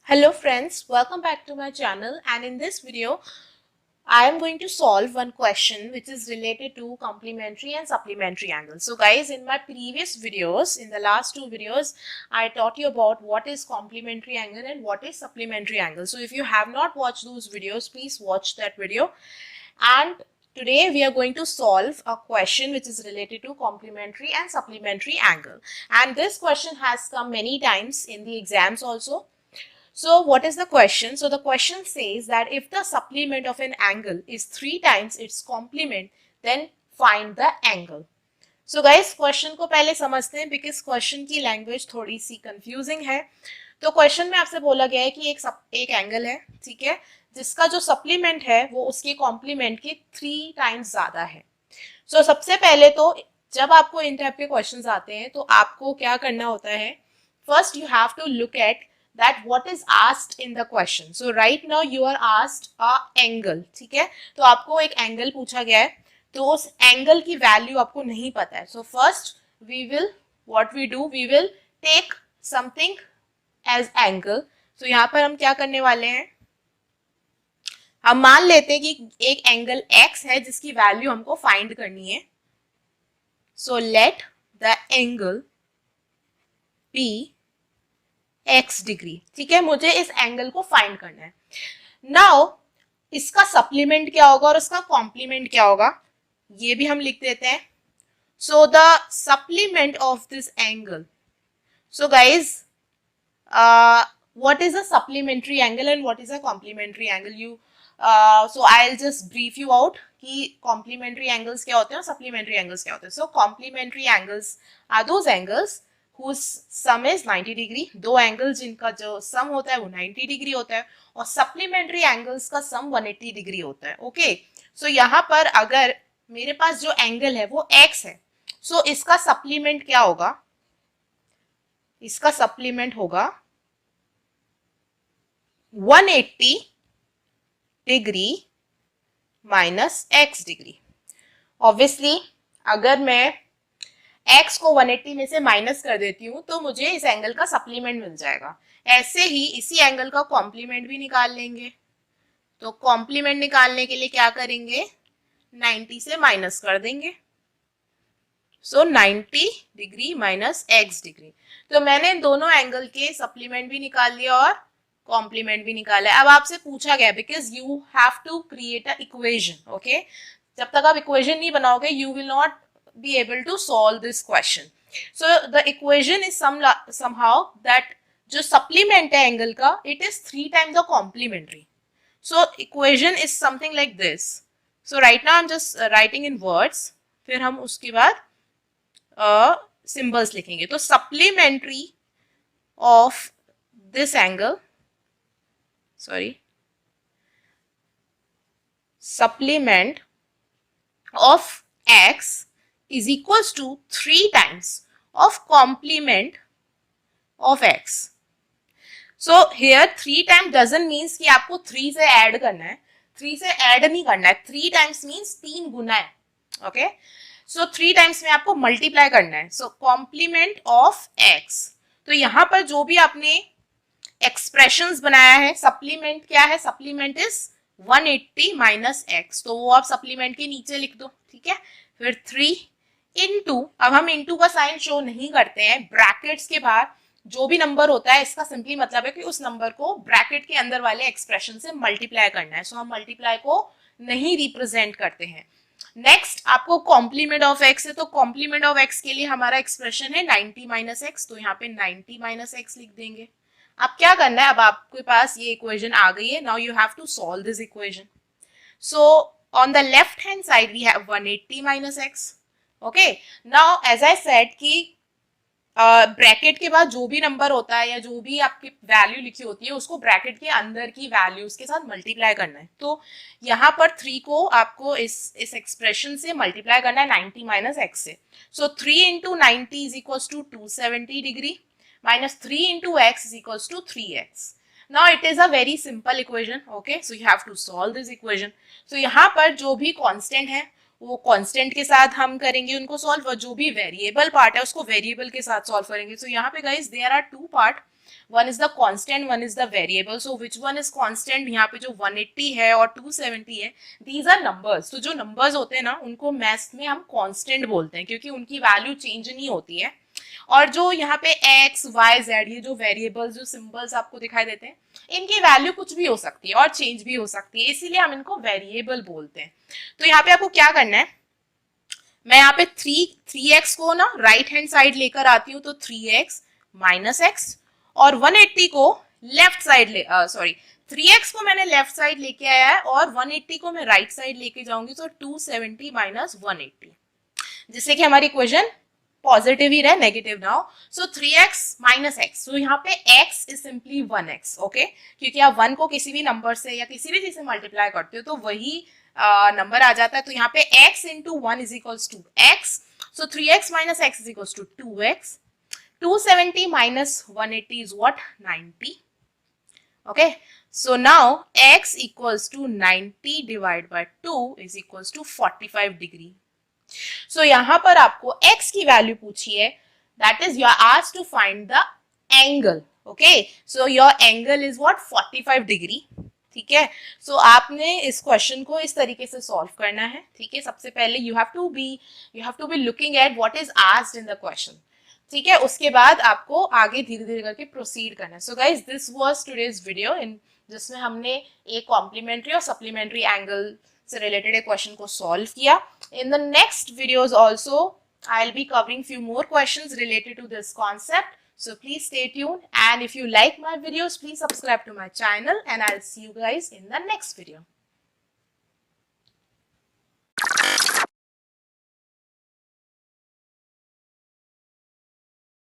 Hello friends, welcome back to my channel, and in this video I am going to solve one question which is related to complementary and supplementary angles. So guys, in my previous videos, in the last two videos, I taught you about what is complementary angle and what is supplementary angle. So if you have not watched those videos, please watch that video. And today we are going to solve a question which is related to complementary and supplementary angle. And this question has come many times in the exams also. So what is the question? So the question says that if the supplement of an angle is 3 times its complement, then find the angle. So guys, question को पहले समझते हैं because question की language थोड़ी सी confusing है. तो question में आपसे बोला गया है कि एक एंगल है, ठीक है, जिसका जो सप्लीमेंट है वो उसके कॉम्प्लीमेंट के 3 टाइम्स ज्यादा है. सो सबसे पहले तो जब आपको इन टाइप के क्वेश्चंस आते हैं तो आपको क्या करना होता है, first you have to look at that what is asked in the question. So right now you are asked a angle, ठीक है, तो आपको एक एंगल पूछा गया है, तो उस एंगल की वैल्यू आपको नहीं पता है. So first we will what we do, we will take something as angle. So यहाँ पर हम क्या करने वाले हैं, हम मान लेते हैं कि एक एंगल x है जिसकी वैल्यू हमको फाइंड करनी है. So let the angle be x degree, ठीक है, मुझे इस एंगल को फाइंड करना है. नाउ इसका सप्लीमेंट क्या होगा और उसका कॉम्प्लीमेंट क्या होगा, ये भी हम लिख देते हैं. So the supplement of this angle, so guys what is a supplementary angle and what is a complementary angle, so I'll just brief you out कि complementary angles क्या होते हैं और supplementary angles क्या होते हैं. So complementary angles are those angles whose sum is 90 degree. दो angles जिनका जो सम होता है वो 90 डिग्री होता है, और सप्लीमेंट्री एंगल्स का सम 180 डिग्री होता है. ओके, सो यहाँ पर अगर मेरे पास जो एंगल है वो x है, सो इसका सप्लीमेंट क्या होगा, इसका सप्लीमेंट होगा 180 degree minus x degree. Obviously अगर मैं x को 180 में से माइनस कर देती हूँ तो मुझे इस एंगल का सप्लीमेंट मिल जाएगा. ऐसे ही इसी एंगल का कॉम्प्लीमेंट भी निकाल लेंगे. तो कॉम्प्लीमेंट निकालने के लिए क्या करेंगे, 90 से माइनस कर देंगे. सो 90 डिग्री माइनस x डिग्री. तो मैंने दोनों एंगल के सप्लीमेंट भी निकाल लिया और कॉम्प्लीमेंट भी निकाला है. अब आपसे पूछा गया because you have to create a equation. Okay, जब तक आप इक्वेशन नहीं बनाओगे you will not be able to solve this question. So the equation is somehow that जो supplement है एंगल का, it is 3 times the complementary. So equation is something like this. So right now I'm just writing in words, फिर हम उसके बाद symbols लिखेंगे. तो supplementary of this angle, supplement of x is equals to 3 times of complement of x. So here 3 times doesn't means कि आपको 3 से add करना है, 3 से ऐड नहीं करना है. 3 times means 3 गुना है. ओके, सो 3 times में आपको मल्टीप्लाई करना है. सो कॉम्प्लीमेंट ऑफ x. तो यहाँ पर जो भी आपने एक्सप्रेशंस बनाया है, सप्लीमेंट क्या है, सप्लीमेंट इज 180 माइनस x, तो वो आप सप्लीमेंट के नीचे लिख दो, ठीक है. फिर 3 इनटू, अब हम इनटू का साइन शो नहीं करते हैं, ब्रैकेट्स के बाहर जो भी नंबर होता है इसका सिंपली मतलब है कि उस नंबर को ब्रैकेट के अंदर वाले एक्सप्रेशन से मल्टीप्लाई करना है. सो हम मल्टीप्लाई को नहीं रिप्रेजेंट करते हैं. नेक्स्ट आपको कॉम्प्लीमेंट ऑफ एक्स है, तो कॉम्प्लीमेंट ऑफ एक्स के लिए हमारा एक्सप्रेशन है 90 माइनस एक्स, तो यहाँ पे 90 माइनस एक्स लिख देंगे. अब क्या करना है, अब आपके पास ये इक्वेशन आ गई है. Now you have to solve this equation. So on the left hand side we have 180 minus x. Okay, now as I said कि ब्रैकेट के बाद जो भी नंबर होता है या जो भी आपकी वैल्यू लिखी होती है उसको ब्रैकेट के अंदर की वैल्यूज के साथ मल्टीप्लाई करना है. तो यहाँ पर 3 को आपको इस एक्सप्रेशन से मल्टीप्लाई करना है 90 माइनस एक्स से. So 3 into 90 is equals to 270 degree minus 3 into x is equals to 3x. Now it is a very simple equation. Okay, so you have to solve this equation. So यहाँ पर जो भी constant है वो constant के साथ हम करेंगे उनको सॉल्व, और जो भी वेरिएबल पार्ट है उसको वेरिएबल के साथ सॉल्व करेंगे. सो यहाँ पे guys there are 2 part. One is the constant, one is the variable. So which one is constant? यहाँ पे जो 180 है और 270 है, दीज आर नंबर्स. तो जो नंबर्स होते हैं ना, उनको मैथ्स में हम कांस्टेंट बोलते हैं क्योंकि उनकी वैल्यू चेंज नहीं होती है. और जो यहाँ पे x, y, z, ये जो वेरिएबल्स, जो सिंबल्स आपको दिखाई देते हैं, इनकी वैल्यू कुछ भी हो सकती है और चेंज भी हो सकती है, इसीलिए हम इनको वेरिएबल बोलते हैं. तो यहाँ पे आपको क्या करना है, मैं यहाँ पे 3x को ना राइट हैंड साइड लेकर आती हूँ, तो 3x माइनस एक्स, और 180 को लेफ्ट साइड 3x को मैंने लेफ्ट साइड लेके आया है और 180 को मैं राइट साइड लेके जाऊंगी, तो 270 माइनस 180, जिससे कि हमारी इक्वेशन पॉजिटिव ही रहे, नेगेटिव ना हो. सो 3x माइनस एक्स, तो यहाँ पे x is simply 1x. Okay, क्योंकि आप 1 को किसी भी नंबर से या किसी भी चीज से मल्टीप्लाई करते हो तो वही नंबर आ जाता है. तो यहाँ पे x into 1 is equals to x. So 3x minus x is equals to 2x. 270 minus 180 is what? 90. Okay, so now x equals to 90 divided by 2 is equals to 45 degree. So यहाँ पर आपको x की value पूछी है, that is you are asked to find the angle. Okay, so your angle is what? 45 degree. ठीक है, सो आपने इस क्वेश्चन को इस तरीके से सॉल्व करना है. ठीक है, सबसे पहले you have to be looking at what is asked in the question. ठीक है, उसके बाद आपको आगे धीरे धीरे करके प्रोसीड करना है. So guys, this was today's video in जिसमें हमने एक कॉम्प्लीमेंट्री और सप्लीमेंट्री एंगल से रिलेटेड एक क्वेश्चन को सॉल्व किया. In the next videos also I will be covering few more questions related to this concept. So please stay tuned, and if you like my videos, please subscribe to my channel, and I'll see you guys in the next video.